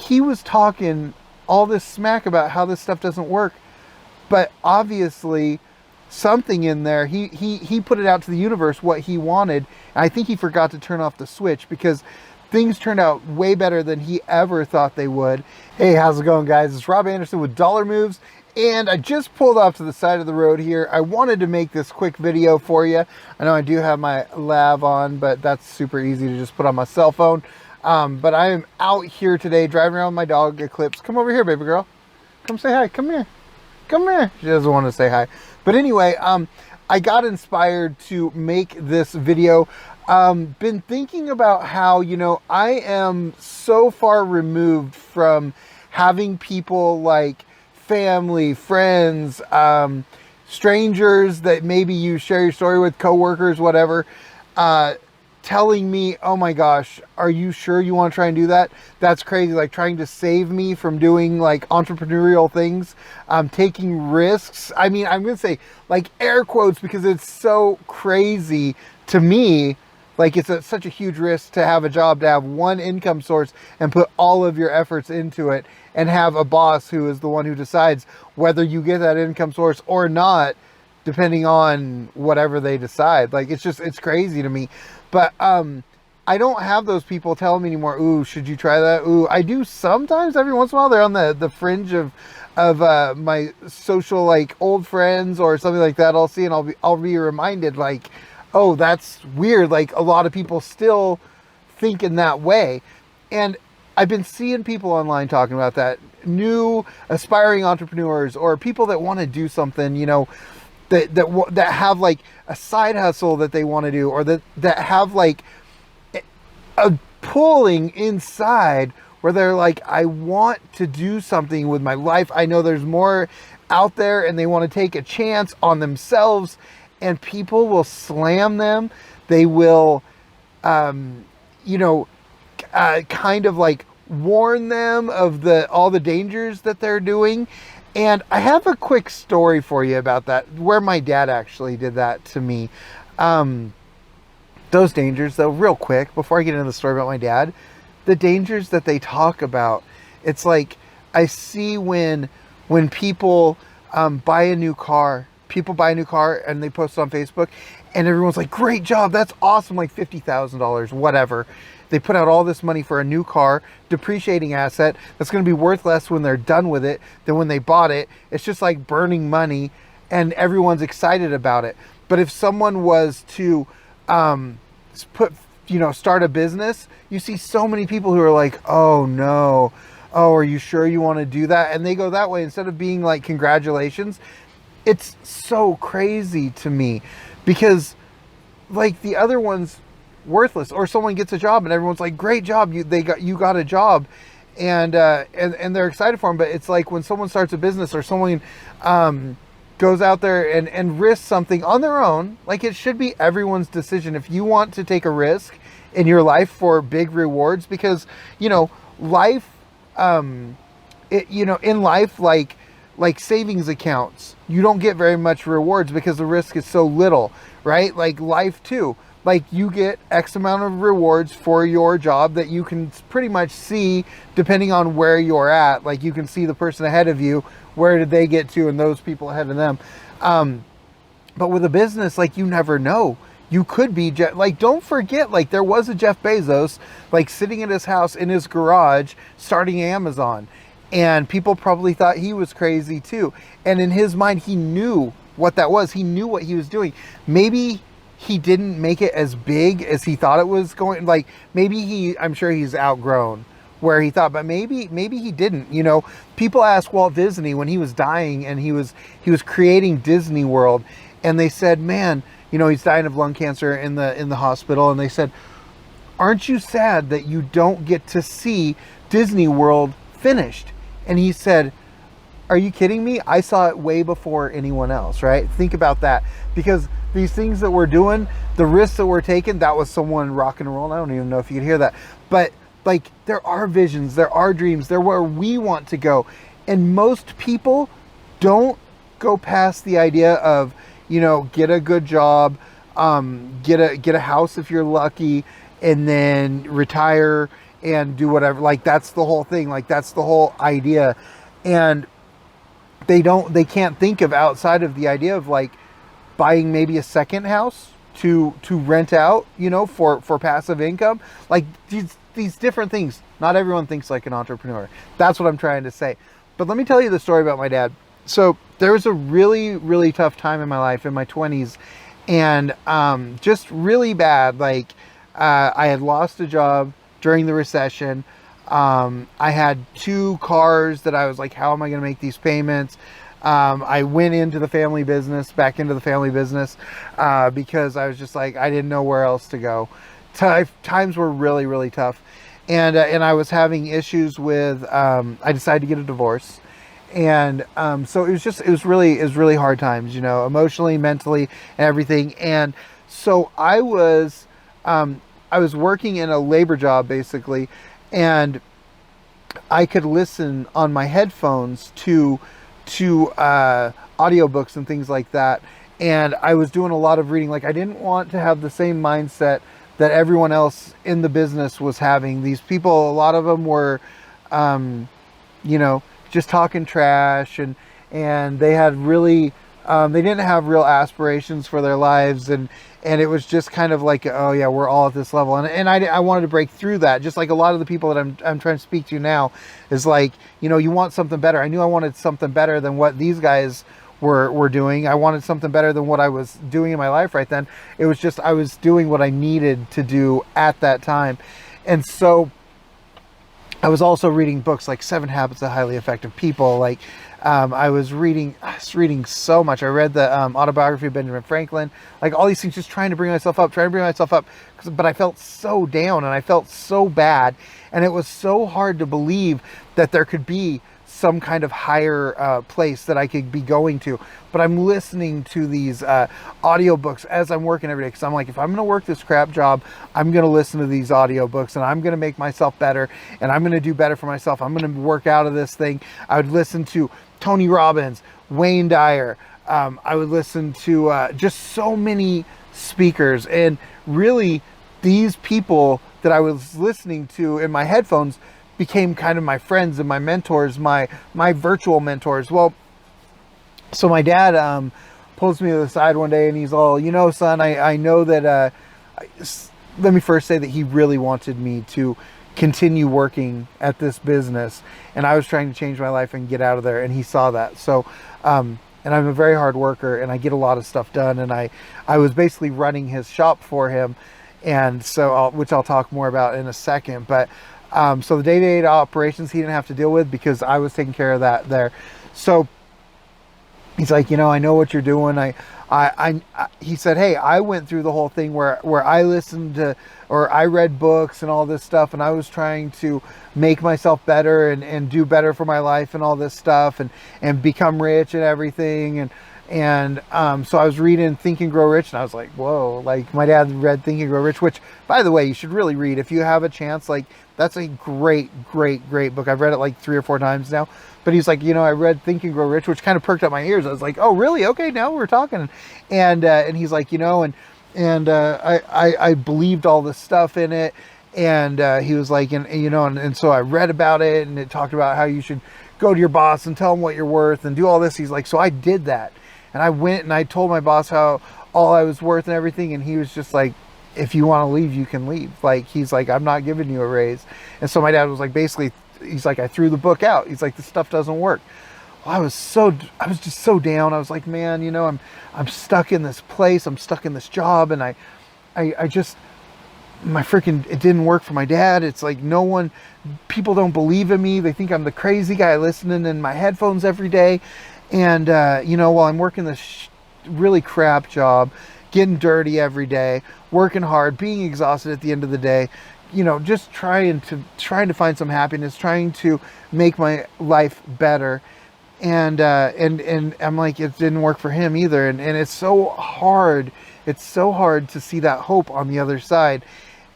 he was talking all this smack about how this stuff doesn't work, but obviously something in there, he put it out to the universe what he wanted, and I think he forgot to turn off the switch, because things turned out way better than he ever thought they would. Hey, how's it going, guys? It's Rob Anderson with DollarMoves, and I just pulled off to the side of the road here. I wanted to make this quick video for you. I know I do have my lav on, but that's super easy to just put on my cell phone. But I am out here today driving around with my dog, Eclipse. Come over here, baby girl. Come say hi. Come here. Come here. She doesn't want to say hi. But anyway, I got inspired to make this video. Been thinking about how, you know, I am so far removed from having people like family, friends, strangers that maybe you share your story with, coworkers, whatever, telling me, oh my gosh, are you sure you want to try and do that? That's crazy. Like trying to save me from doing like entrepreneurial things, taking risks. I mean, I'm going to say like air quotes because it's so crazy to me. Like it's such a huge risk to have a job, to have one income source and put all of your efforts into it, and have a boss who is the one who decides whether you get that income source or not, depending on whatever they decide. Like it's crazy to me. But I don't have those people telling me anymore, ooh, should you try that? Ooh, I do sometimes, every once in a while. They're on the fringe of my social, like old friends or something like that. I'll see and I'll be reminded like, oh, that's weird. Like a lot of people still think in that way. And I've been seeing people online talking about that, new aspiring entrepreneurs or people that want to do something, you know, that have like a side hustle that they want to do, or that have like a pulling inside where they're like, I want to do something with my life. I know there's more out there, and they want to take a chance on themselves, and people will slam them. They will, you know, kind of like warn them of all the dangers that they're doing. And I have a quick story for you about that, where my dad actually did that to me. Those dangers, though, real quick, before I get into the story about my dad, the dangers that they talk about, it's like I see when people buy a new car, and they post it on Facebook, and everyone's like, great job, that's awesome, like $50,000, whatever. They put out all this money for a new car, depreciating asset that's going to be worth less when they're done with it than when they bought it. It's just like burning money, and everyone's excited about it. But if someone was to start a business, you see so many people who are like, oh no, oh, are you sure you want to do that? And they go that way instead of being like, congratulations. It's so crazy to me, because like the other ones, worthless. Or someone gets a job and everyone's like, great job, you got a job, and they're excited for them. But it's like when someone starts a business, or someone goes out there and risks something on their own, like it should be everyone's decision. If you want to take a risk in your life for big rewards, because you know life, in life, like savings accounts, you don't get very much rewards because the risk is so little, right? Like life too. Like you get X amount of rewards for your job that you can pretty much see depending on where you're at. Like you can see the person ahead of you, where did they get to, and those people ahead of them. But with a business, like you never know. You could be, like, don't forget, like there was a Jeff Bezos, like sitting in his house, in his garage, starting Amazon. And people probably thought he was crazy too. And in his mind, he knew what that was. He knew what he was doing. Maybe he didn't make it as big as he thought it was going. Like maybe I'm sure he's outgrown where he thought, but maybe he didn't. You know, people asked Walt Disney when he was dying and he was creating Disney World, and they said, man, you know, he's dying of lung cancer in the hospital. And they said, aren't you sad that you don't get to see Disney World finished? And he said, are you kidding me? I saw it way before anyone else, right? Think about that. Because these things that we're doing, the risks that we're taking, that was someone rock and roll. I don't even know if you could hear that. But like there are visions, there are dreams, they're where we want to go. And most people don't go past the idea of, you know, get a good job, get a house if you're lucky, and then retire and do whatever. Like, that's the whole thing. Like, that's the whole idea. And they can't think of outside of the idea of like buying maybe a second house to rent out, you know, for passive income. Like these different things. Not everyone thinks like an entrepreneur. That's what I'm trying to say. But let me tell you the story about my dad. So there was a really, really tough time in my life in my 20s, and just really bad. Like I had lost a job during the recession. I had 2 cars that I was like, how am I going to make these payments? I went into the family business, back into the family business, because I was just like, I didn't know where else to go. Times were really, really tough. And I was having issues with, I decided to get a divorce. And so it was really hard times, you know, emotionally, mentally, and everything. And so I was working in a labor job basically, and I could listen on my headphones to audiobooks and things like that. And I was doing a lot of reading. Like, I didn't want to have the same mindset that everyone else in the business was having. These people, a lot of them were, you know, just talking trash, and they had really, they didn't have real aspirations for their lives, and it was just kind of like, oh yeah, we're all at this level, and I wanted to break through that. Just like a lot of the people that I'm trying to speak to now, is like, you know, you want something better. I knew I wanted something better than what these guys were doing. I wanted something better than what I was doing in my life right then. It was just, I was doing what I needed to do at that time. And so I was also reading books like 7 Habits of Highly Effective People. Like, I was reading so much. I read the autobiography of Benjamin Franklin, like all these things, just trying to bring myself up, but I felt so down and I felt so bad. And it was so hard to believe that there could be some kind of higher place that I could be going to. But I'm listening to these audiobooks as I'm working every day, because I'm like, if I'm going to work this crap job, I'm going to listen to these audiobooks, and I'm going to make myself better, and I'm going to do better for myself. I'm going to work out of this thing. I would listen to Tony Robbins, Wayne Dyer. I would listen to just so many speakers, and really these people that I was listening to in my headphones became kind of my friends and my mentors, my virtual mentors. Well, so my dad pulls me to the side one day, and he's all, you know, son, I know that, let me first say that he really wanted me to continue working at this business, and I was trying to change my life and get out of there, and he saw that. So, and I'm a very hard worker, and I get a lot of stuff done, and I was basically running his shop for him, and so, which I'll talk more about in a second. But so the day-to-day operations he didn't have to deal with, because I was taking care of that there. So he's like, you know, I know what you're doing. He said, hey, I went through the whole thing where I listened to, or I read books and all this stuff, and I was trying to make myself better and do better for my life and all this stuff, and become rich and everything. And so I was reading Think and Grow Rich, and I was like, whoa, like my dad read Think and Grow Rich, which, by the way, you should really read if you have a chance. Like, that's a great book. I've read it like 3 or 4 times now. But he's like, you know, I read Think and Grow Rich, which kind of perked up my ears. I was like, oh, really? Okay, now we're talking. And he's like, you know, and I believed all this stuff in it. And he was like, and you know, and so I read about it, and it talked about how you should go to your boss and tell him what you're worth and do all this. He's like, so I did that. And I went and I told my boss how all I was worth and everything. And he was just like, if you want to leave, you can leave. Like, he's like, I'm not giving you a raise. And so my dad was like, basically, he's like, I threw the book out. He's like, this stuff doesn't work. Well, I was just so down. I was like, man, you know, I'm stuck in this place. I'm stuck in this job. And I just, it didn't work for my dad. It's like, people don't believe in me. They think I'm the crazy guy listening in my headphones every day. And, you know, while I'm working this really crap job, getting dirty every day, working hard, being exhausted at the end of the day, you know, just trying to find some happiness, trying to make my life better. And I'm like, it didn't work for him either. And it's so hard. It's so hard to see that hope on the other side.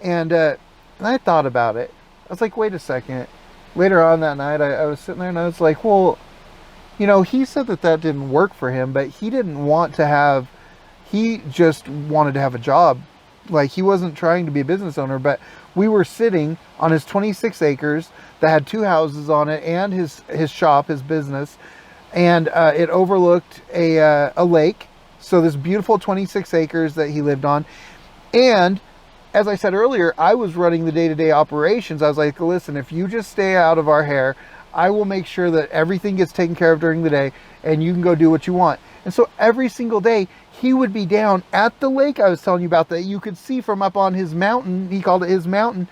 And I thought about it. I was like, wait a second. Later on that night, I was sitting there and I was like, well, you know, he said that didn't work for him, but he didn't want to have, he just wanted to have a job like he wasn't trying to be a business owner, but we were sitting on his 26 acres that had 2 houses on it and his shop, his business, and it overlooked a lake. So this beautiful 26 acres that he lived on. And as I said earlier, I was running the day-to-day operations. I was like, listen, if you just stay out of our hair, I will make sure that everything gets taken care of during the day and you can go do what you want. And so every single day he would be down at the lake I was telling you about that you could see from up on his mountain. He called it his mountain.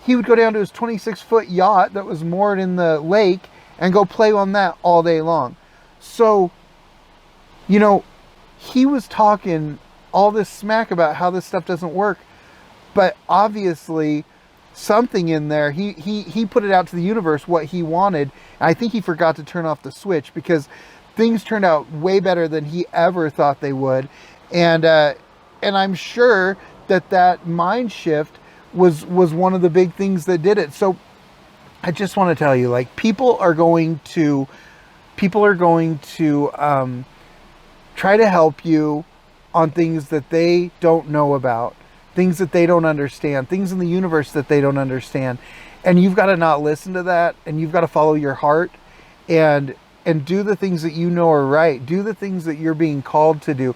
He would go down to his 26-foot yacht that was moored in the lake and go play on that all day long. So, you know, he was talking all this smack about how this stuff doesn't work, but obviously something in there, he put it out to the universe what he wanted. And I think he forgot to turn off the switch because things turned out way better than he ever thought they would. And I'm sure that mind shift was one of the big things that did it. So I just want to tell you, like, people are going to try to help you on things that they don't know about, things that they don't understand, things in the universe that they don't understand. And you've got to not listen to that, and you've got to follow your heart and do the things that you know are right. Do the things that you're being called to do.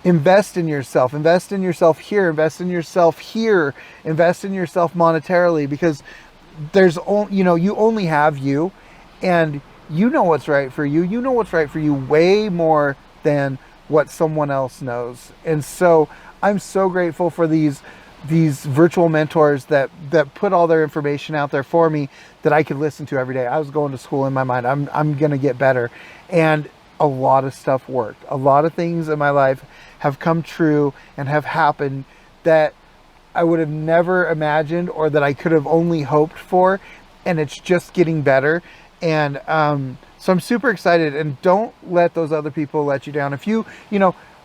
Invest in yourself. Invest in yourself here. Invest in yourself here. Invest in yourself monetarily, because you only have you, and you know what's right for you. You know what's right for you way more than what someone else knows. And so I'm so grateful for these virtual mentors that put all their information out there for me that I could listen to every day. I was going to school in my mind. I'm going to get better. And a lot of stuff worked. A lot of things in my life have come true and have happened that I would have never imagined, or that I could have only hoped for. And it's just getting better. And so I'm super excited, and don't let those other people let you down. If you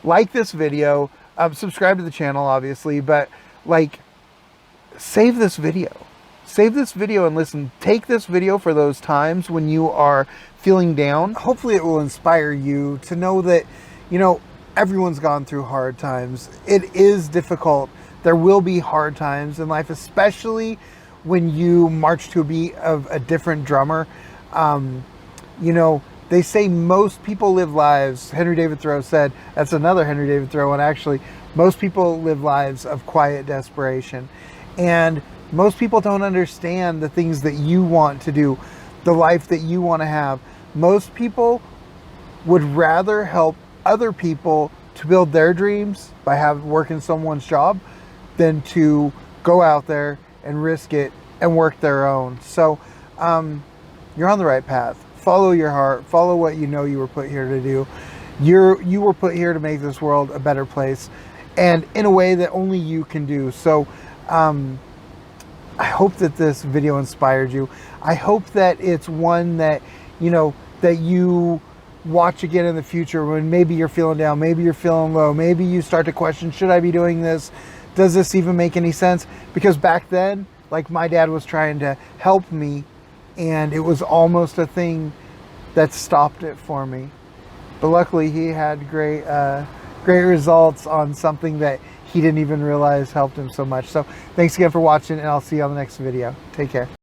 like this video, subscribe to the channel, obviously, but like, save this video and listen. Take this video for those times when you are feeling down. Hopefully it will inspire you to know that, everyone's gone through hard times. It is difficult. There will be hard times in life, especially when you march to a beat of a different drummer. They say most people live lives, Henry David Thoreau said, that's another Henry David Thoreau one actually, most people live lives of quiet desperation. And most people don't understand the things that you want to do, the life that you want to have. Most people would rather help other people to build their dreams by working someone's job than to go out there and risk it and work their own. So you're on the right path. Follow your heart. Follow what you know you were put here to do. You were put here to make this world a better place, and in a way that only you can do. So I hope that this video inspired you. I hope that it's one that that you watch again in the future when maybe you're feeling down, maybe you're feeling low, maybe you start to question, should I be doing this? Does this even make any sense? Because back then, like, my dad was trying to help me, and it was almost a thing that stopped it for me. But luckily he had great results on something that he didn't even realize helped him so much. So thanks again for watching, and I'll see you on the next video. Take care.